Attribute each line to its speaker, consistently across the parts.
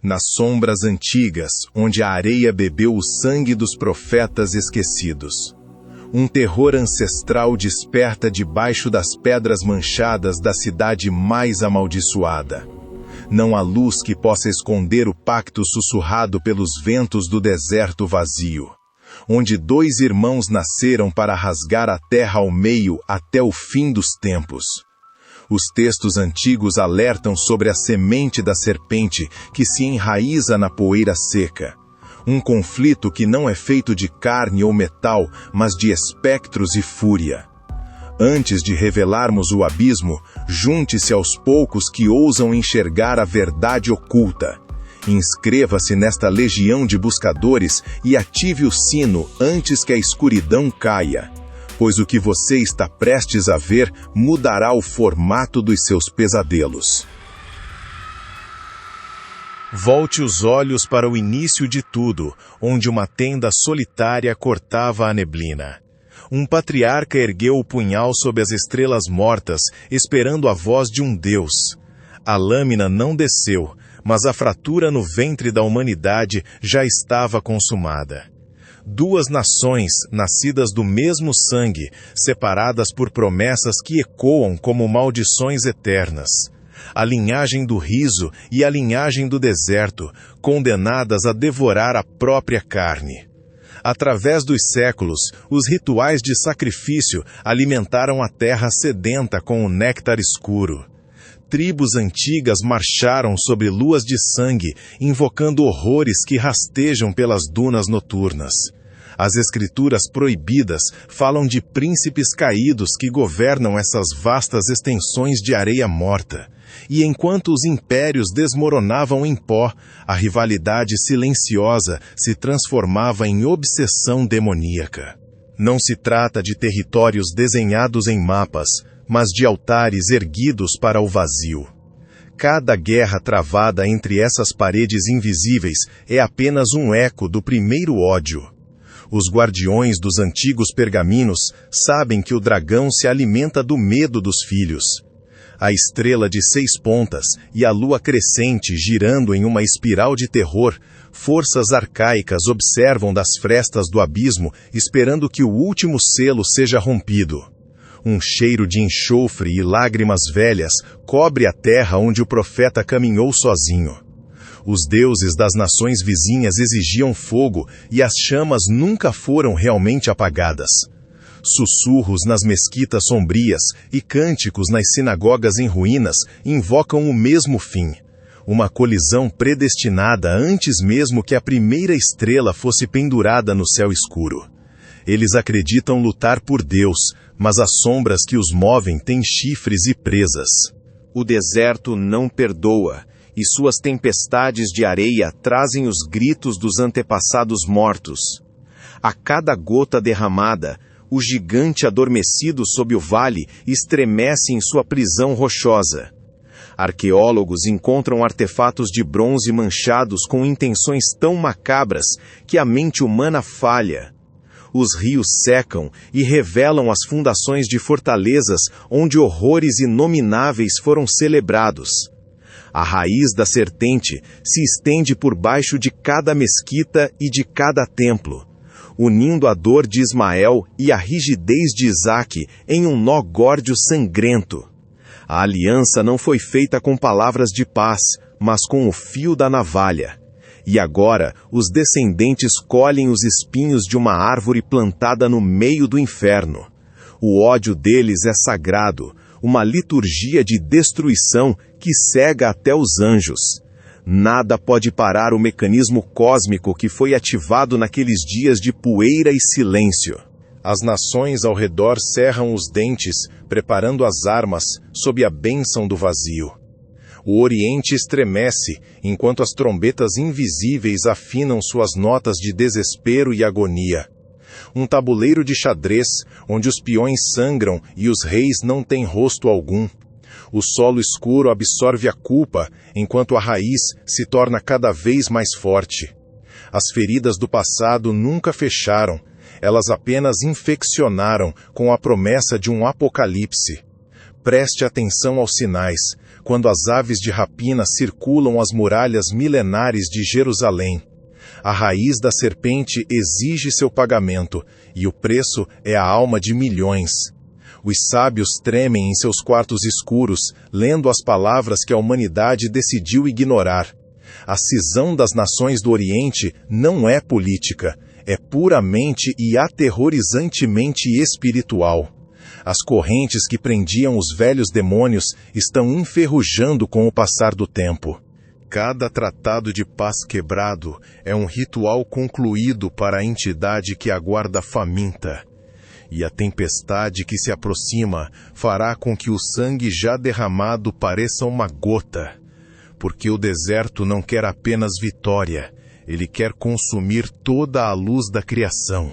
Speaker 1: nas sombras antigas, onde a areia bebeu o sangue dos profetas esquecidos. Um terror ancestral desperta debaixo das pedras manchadas da cidade mais amaldiçoada. Não há luz que possa esconder o pacto sussurrado pelos ventos do deserto vazio, onde dois irmãos nasceram para rasgar a terra ao meio até o fim dos tempos. Os textos antigos alertam sobre a semente da serpente que se enraiza na poeira seca. Um conflito que não é feito de carne ou metal, mas de espectros e fúria. Antes de revelarmos o abismo, junte-se aos poucos que ousam enxergar a verdade oculta. Inscreva-se nesta legião de buscadores e ative o sino antes que a escuridão caia, pois o que você está prestes a ver mudará o formato dos seus pesadelos. Volte os olhos para o início de tudo, onde uma tenda solitária cortava a neblina. Um patriarca ergueu o punhal sob as estrelas mortas, esperando a voz de um Deus. A lâmina não desceu, mas a fratura no ventre da humanidade já estava consumada. Duas nações, nascidas do mesmo sangue, separadas por promessas que ecoam como maldições eternas. A linhagem do riso e a linhagem do deserto, condenadas a devorar a própria carne. Através dos séculos, os rituais de sacrifício alimentaram a terra sedenta com o néctar escuro. Tribos antigas marcharam sobre luas de sangue, invocando horrores que rastejam pelas dunas noturnas. As escrituras proibidas falam de príncipes caídos que governam essas vastas extensões de areia morta. E enquanto os impérios desmoronavam em pó, a rivalidade silenciosa se transformava em obsessão demoníaca. Não se trata de territórios desenhados em mapas, mas de altares erguidos para o vazio. Cada guerra travada entre essas paredes invisíveis é apenas um eco do primeiro ódio. Os guardiões dos antigos pergaminos sabem que o dragão se alimenta do medo dos filhos. A estrela de 6 pontas e a lua crescente girando em uma espiral de terror, forças arcaicas observam das frestas do abismo, esperando que o último selo seja rompido. Um cheiro de enxofre e lágrimas velhas cobre a terra onde o profeta caminhou sozinho. Os deuses das nações vizinhas exigiam fogo e as chamas nunca foram realmente apagadas. Sussurros nas mesquitas sombrias e cânticos nas sinagogas em ruínas invocam o mesmo fim. Uma colisão predestinada antes mesmo que a primeira estrela fosse pendurada no céu escuro. Eles acreditam lutar por Deus, mas as sombras que os movem têm chifres e presas. O deserto não perdoa, e suas tempestades de areia trazem os gritos dos antepassados mortos. A cada gota derramada, o gigante adormecido sob o vale estremece em sua prisão rochosa. Arqueólogos encontram artefatos de bronze manchados com intenções tão macabras que a mente humana falha. Os rios secam e revelam as fundações de fortalezas onde horrores inomináveis foram celebrados. A raiz da serpente se estende por baixo de cada mesquita e de cada templo, unindo a dor de Ismael e a rigidez de Isaque em um nó górdio sangrento. A aliança não foi feita com palavras de paz, mas com o fio da navalha. E agora, os descendentes colhem os espinhos de uma árvore plantada no meio do inferno. O ódio deles é sagrado, uma liturgia de destruição que cega até os anjos. Nada pode parar o mecanismo cósmico que foi ativado naqueles dias de poeira e silêncio. As nações ao redor cerram os dentes, preparando as armas, sob a bênção do vazio. O Oriente estremece, enquanto as trombetas invisíveis afinam suas notas de desespero e agonia. Um tabuleiro de xadrez, onde os peões sangram e os reis não têm rosto algum. O solo escuro absorve a culpa, enquanto a raiz se torna cada vez mais forte. As feridas do passado nunca fecharam, elas apenas infeccionaram com a promessa de um apocalipse. Preste atenção aos sinais, quando as aves de rapina circulam as muralhas milenares de Jerusalém. A raiz da serpente exige seu pagamento, e o preço é a alma de milhões. Os sábios tremem em seus quartos escuros, lendo as palavras que a humanidade decidiu ignorar. A cisão das nações do Oriente não é política, é puramente e aterrorizantemente espiritual. As correntes que prendiam os velhos demônios estão enferrujando com o passar do tempo. Cada tratado de paz quebrado é um ritual concluído para a entidade que aguarda faminta. E a tempestade que se aproxima fará com que o sangue já derramado pareça uma gota. Porque o deserto não quer apenas vitória, ele quer consumir toda a luz da criação.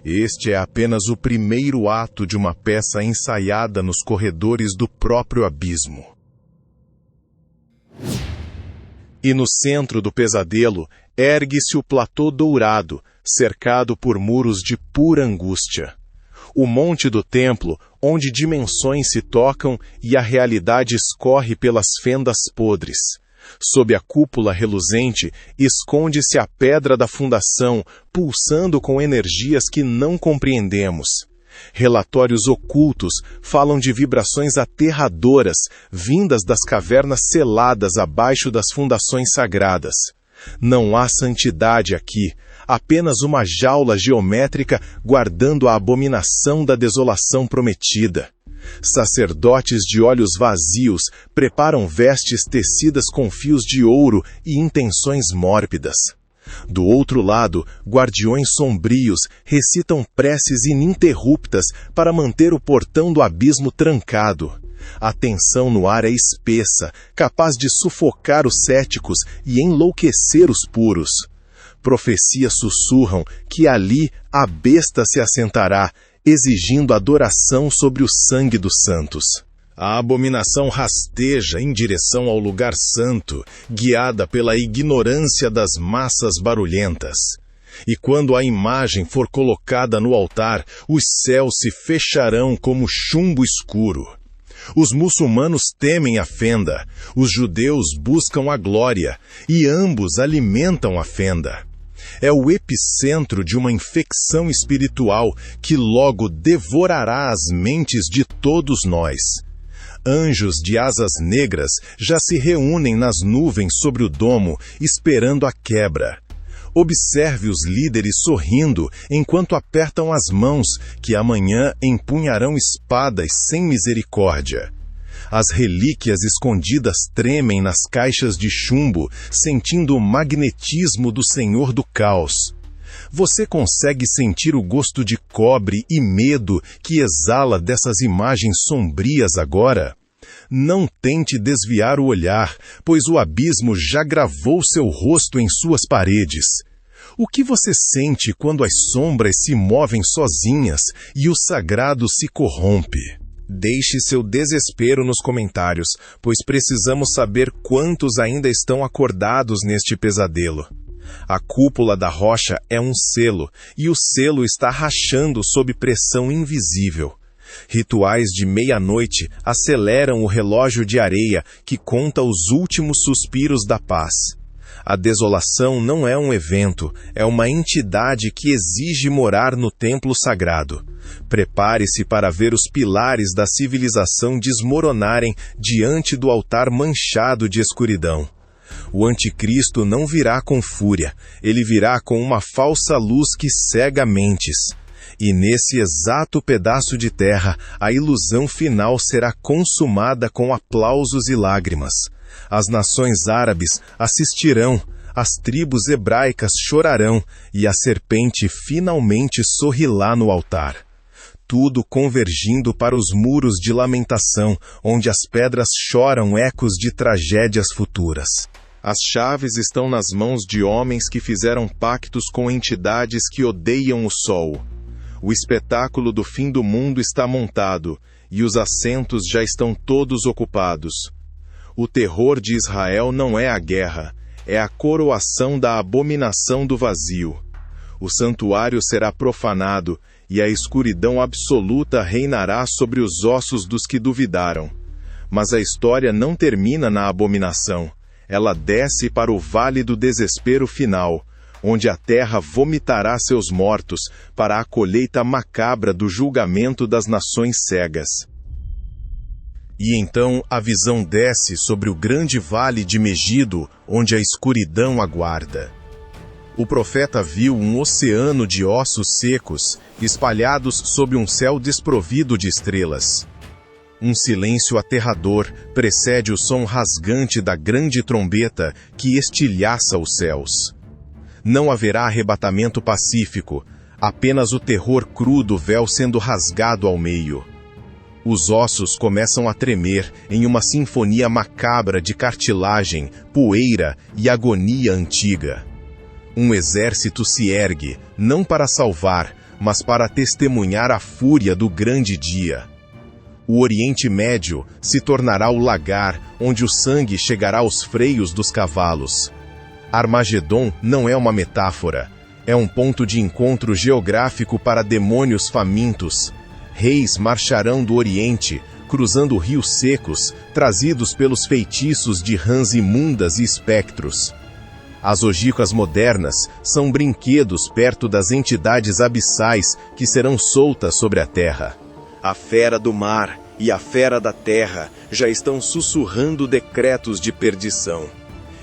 Speaker 1: Este é apenas o primeiro ato de uma peça ensaiada nos corredores do próprio abismo. E no centro do pesadelo, ergue-se o platô dourado, cercado por muros de pura angústia. O monte do templo, onde dimensões se tocam e a realidade escorre pelas fendas podres. Sob a cúpula reluzente, esconde-se a pedra da fundação, pulsando com energias que não compreendemos. Relatórios ocultos falam de vibrações aterradoras, vindas das cavernas seladas abaixo das fundações sagradas. Não há santidade aqui, apenas uma jaula geométrica guardando a abominação da desolação prometida. Sacerdotes de olhos vazios preparam vestes tecidas com fios de ouro e intenções mórbidas. Do outro lado, guardiões sombrios recitam preces ininterruptas para manter o portão do abismo trancado. A tensão no ar é espessa, capaz de sufocar os céticos e enlouquecer os puros. Profecias sussurram que ali a besta se assentará, exigindo adoração sobre o sangue dos santos. A abominação rasteja em direção ao lugar santo, guiada pela ignorância das massas barulhentas. E quando a imagem for colocada no altar, os céus se fecharão como chumbo escuro. Os muçulmanos temem a fenda, os judeus buscam a glória, e ambos alimentam a fenda. É o epicentro de uma infecção espiritual que logo devorará as mentes de todos nós. Anjos de asas negras já se reúnem nas nuvens sobre o domo, esperando a quebra. Observe os líderes sorrindo enquanto apertam as mãos, que amanhã empunharão espadas sem misericórdia. As relíquias escondidas tremem nas caixas de chumbo, sentindo o magnetismo do Senhor do Caos. Você consegue sentir o gosto de cobre e medo que exala dessas imagens sombrias agora? Não tente desviar o olhar, pois o abismo já gravou seu rosto em suas paredes. O que você sente quando as sombras se movem sozinhas e o sagrado se corrompe? Deixe seu desespero nos comentários, pois precisamos saber quantos ainda estão acordados neste pesadelo. A cúpula da rocha é um selo, e o selo está rachando sob pressão invisível. Rituais de meia-noite aceleram o relógio de areia que conta os últimos suspiros da paz. A desolação não é um evento, é uma entidade que exige morar no templo sagrado. Prepare-se para ver os pilares da civilização desmoronarem diante do altar manchado de escuridão. O anticristo não virá com fúria, ele virá com uma falsa luz que cega mentes. E nesse exato pedaço de terra, a ilusão final será consumada com aplausos e lágrimas. As nações árabes assistirão, as tribos hebraicas chorarão, e a serpente finalmente sorrirá no altar. Tudo convergindo para os muros de lamentação, onde as pedras choram ecos de tragédias futuras. As chaves estão nas mãos de homens que fizeram pactos com entidades que odeiam o sol. O espetáculo do fim do mundo está montado, e os assentos já estão todos ocupados. O terror de Israel não é a guerra, é a coroação da abominação do vazio. O santuário será profanado, e a escuridão absoluta reinará sobre os ossos dos que duvidaram. Mas a história não termina na abominação. Ela desce para o vale do desespero final, onde a terra vomitará seus mortos para a colheita macabra do julgamento das nações cegas. E então a visão desce sobre o grande vale de Megido, onde a escuridão aguarda. O profeta viu um oceano de ossos secos, espalhados sob um céu desprovido de estrelas. Um silêncio aterrador precede o som rasgante da grande trombeta que estilhaça os céus. Não haverá arrebatamento pacífico, apenas o terror cru do véu sendo rasgado ao meio. Os ossos começam a tremer em uma sinfonia macabra de cartilagem, poeira e agonia antiga. Um exército se ergue, não para salvar, mas para testemunhar a fúria do grande dia. O Oriente Médio se tornará o lagar onde o sangue chegará aos freios dos cavalos. Armagedon não é uma metáfora, é um ponto de encontro geográfico para demônios famintos. Reis marcharão do Oriente, cruzando rios secos, trazidos pelos feitiços de rãs imundas e espectros. As ogivas modernas são brinquedos perto das entidades abissais que serão soltas sobre a terra. A fera do mar e a fera da terra já estão sussurrando decretos de perdição.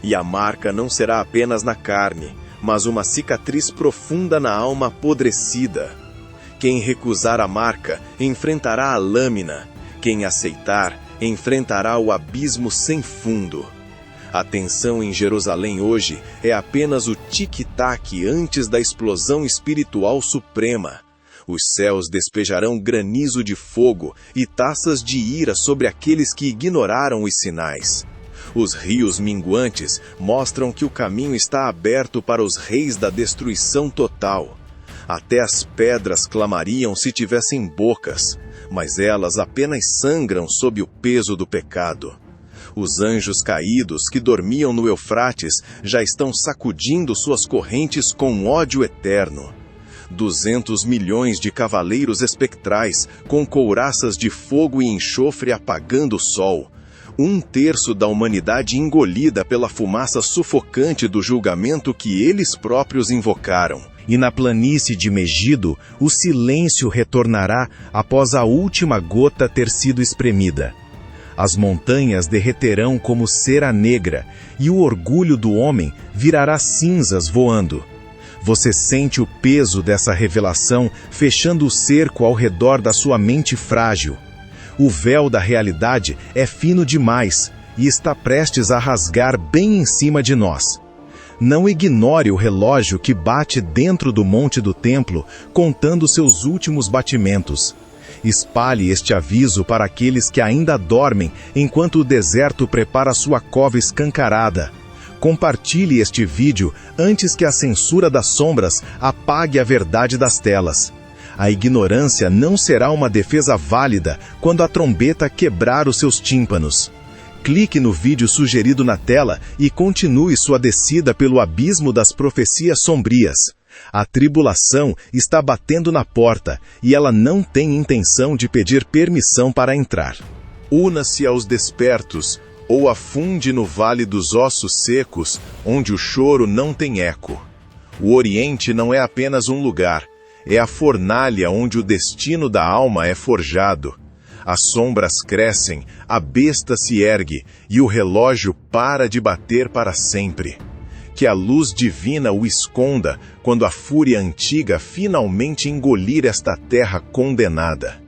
Speaker 1: E a marca não será apenas na carne, mas uma cicatriz profunda na alma apodrecida. Quem recusar a marca enfrentará a lâmina. Quem aceitar enfrentará o abismo sem fundo. A tensão em Jerusalém hoje é apenas o tic-tac antes da explosão espiritual suprema. Os céus despejarão granizo de fogo e taças de ira sobre aqueles que ignoraram os sinais. Os rios minguantes mostram que o caminho está aberto para os reis da destruição total. Até as pedras clamariam se tivessem bocas, mas elas apenas sangram sob o peso do pecado. Os anjos caídos que dormiam no Eufrates já estão sacudindo suas correntes com ódio eterno. 200 milhões de cavaleiros espectrais com couraças de fogo e enxofre apagando o sol. 1/3 da humanidade engolida pela fumaça sufocante do julgamento que eles próprios invocaram. E na planície de Megido, o silêncio retornará após a última gota ter sido espremida. As montanhas derreterão como cera negra, e o orgulho do homem virará cinzas voando. Você sente o peso dessa revelação fechando o cerco ao redor da sua mente frágil. O véu da realidade é fino demais e está prestes a rasgar bem em cima de nós. Não ignore o relógio que bate dentro do monte do templo, contando seus últimos batimentos. Espalhe este aviso para aqueles que ainda dormem, enquanto o deserto prepara sua cova escancarada. Compartilhe este vídeo antes que a censura das sombras apague a verdade das telas. A ignorância não será uma defesa válida quando a trombeta quebrar os seus tímpanos. Clique no vídeo sugerido na tela e continue sua descida pelo abismo das profecias sombrias. A tribulação está batendo na porta e ela não tem intenção de pedir permissão para entrar. Una-se aos despertos ou afunde no vale dos ossos secos, onde o choro não tem eco. O Oriente não é apenas um lugar, é a fornalha onde o destino da alma é forjado. As sombras crescem, a besta se ergue e o relógio para de bater para sempre. Que a luz divina o esconda quando a fúria antiga finalmente engolir esta terra condenada.